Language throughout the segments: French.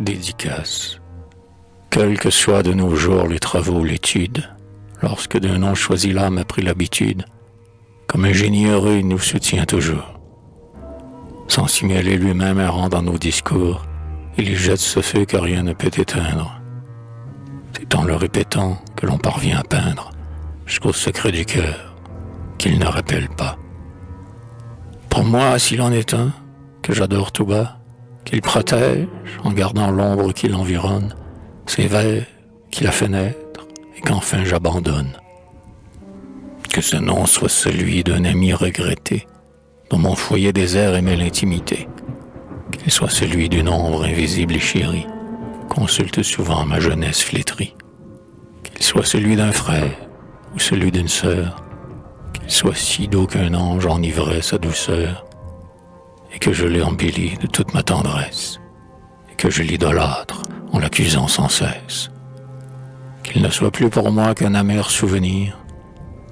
Dédicace. Quels que soient de nos jours les travaux ou l'étude, lorsque d'un nom choisi l'âme a pris l'habitude, comme un génie heureux il nous soutient toujours. Sans signaler lui-même errant dans nos discours, il y jette ce feu que rien ne peut éteindre. C'est en le répétant que l'on parvient à peindre jusqu'au secret du cœur qu'il ne rappelle pas. Pour moi, s'il en est un, que j'adore tout bas, qu'il protège en gardant l'ombre qui l'environne, ces vers qu'il a fait naître et qu'enfin j'abandonne. Que ce nom soit celui d'un ami regretté, dont mon foyer désert aimait l'intimité. Qu'il soit celui d'une ombre invisible et chérie, consulte souvent ma jeunesse flétrie. Qu'il soit celui d'un frère ou celui d'une sœur, qu'il soit si doux qu'un ange enivrait sa douceur, et que je l'ai embelli de toute ma tendresse, et que je l'idolâtre en l'accusant sans cesse. Qu'il ne soit plus pour moi qu'un amer souvenir,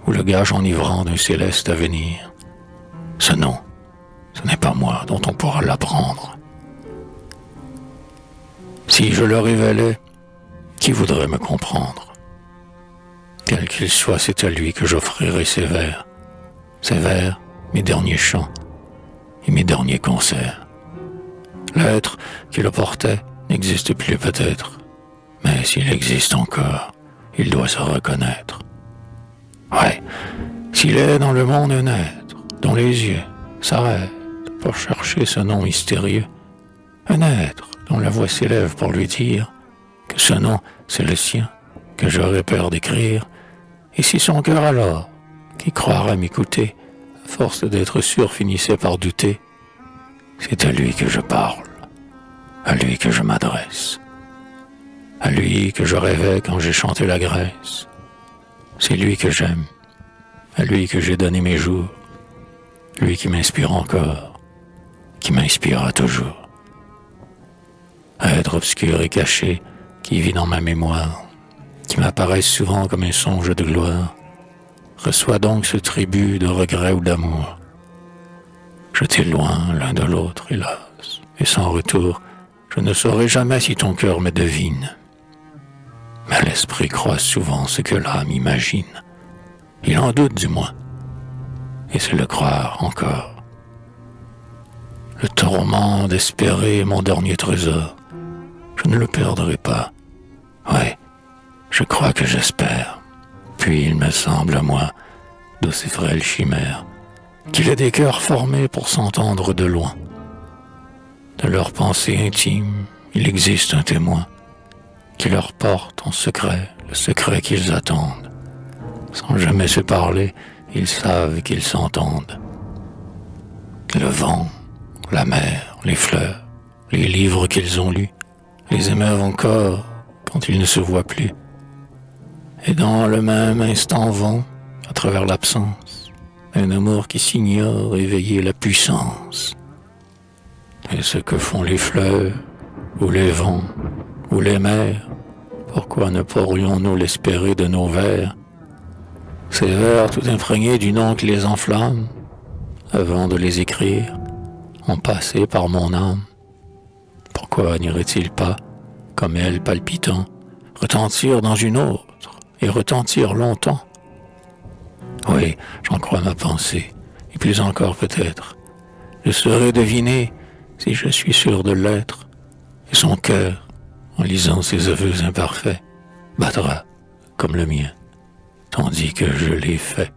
ou le gage enivrant d'un céleste avenir. Ce nom, ce n'est pas moi dont on pourra l'apprendre. Si je le révélais, qui voudrait me comprendre? Quel qu'il soit, c'est à lui que j'offrirai ces vers, mes derniers chants et mes derniers concerts. L'être qui le portait n'existe plus peut-être, mais s'il existe encore, il doit se reconnaître. Ouais, s'il est dans le monde un être dont les yeux s'arrêtent pour chercher ce nom mystérieux, un être dont la voix s'élève pour lui dire que ce nom c'est le sien, que j'aurais peur d'écrire, et si son cœur alors, qui croira m'écouter, à force d'être sûr finissait par douter, c'est à lui que je parle, à lui que je m'adresse, à lui que je rêvais quand j'ai chanté la Grèce. C'est lui que j'aime, à lui que j'ai donné mes jours, lui qui m'inspire encore, qui m'inspirera toujours. Être obscur et caché, qui vit dans ma mémoire, qui m'apparaît souvent comme un songe de gloire, reçois donc ce tribut de regret ou d'amour. Jeté loin l'un de l'autre, hélas, et sans retour, je ne saurai jamais si ton cœur me devine. Mais l'esprit croit souvent ce que l'âme imagine. Il en doute du moins, et c'est le croire encore. Le tourment d'espérer mon dernier trésor, je ne le perdrai pas. Ouais, je crois que j'espère. Puis il me semble à moi, d'aussi frêle chimère, qu'il est des cœurs formés pour s'entendre de loin. De leurs pensées intimes, il existe un témoin qui leur porte en secret le secret qu'ils attendent. Sans jamais se parler, ils savent qu'ils s'entendent. Le vent, la mer, les fleurs, les livres qu'ils ont lus, les émeuvent encore quand ils ne se voient plus. Et dans le même instant vont, à travers l'absence, un amour qui s'ignore éveiller la puissance. Et ce que font les fleurs, ou les vents, ou les mers, pourquoi ne pourrions-nous l'espérer de nos vers? Ces vers tout imprégnés du nom qui les enflamme, avant de les écrire, ont passé par mon âme. Pourquoi n'irait-il pas, comme elle palpitant, retentir dans une autre, et retentir longtemps? Oui, j'en crois ma pensée, et plus encore peut-être. Je saurais deviner, si je suis sûr de l'être, et son cœur, en lisant ses aveux imparfaits, battra comme le mien, tandis que je l'ai fait.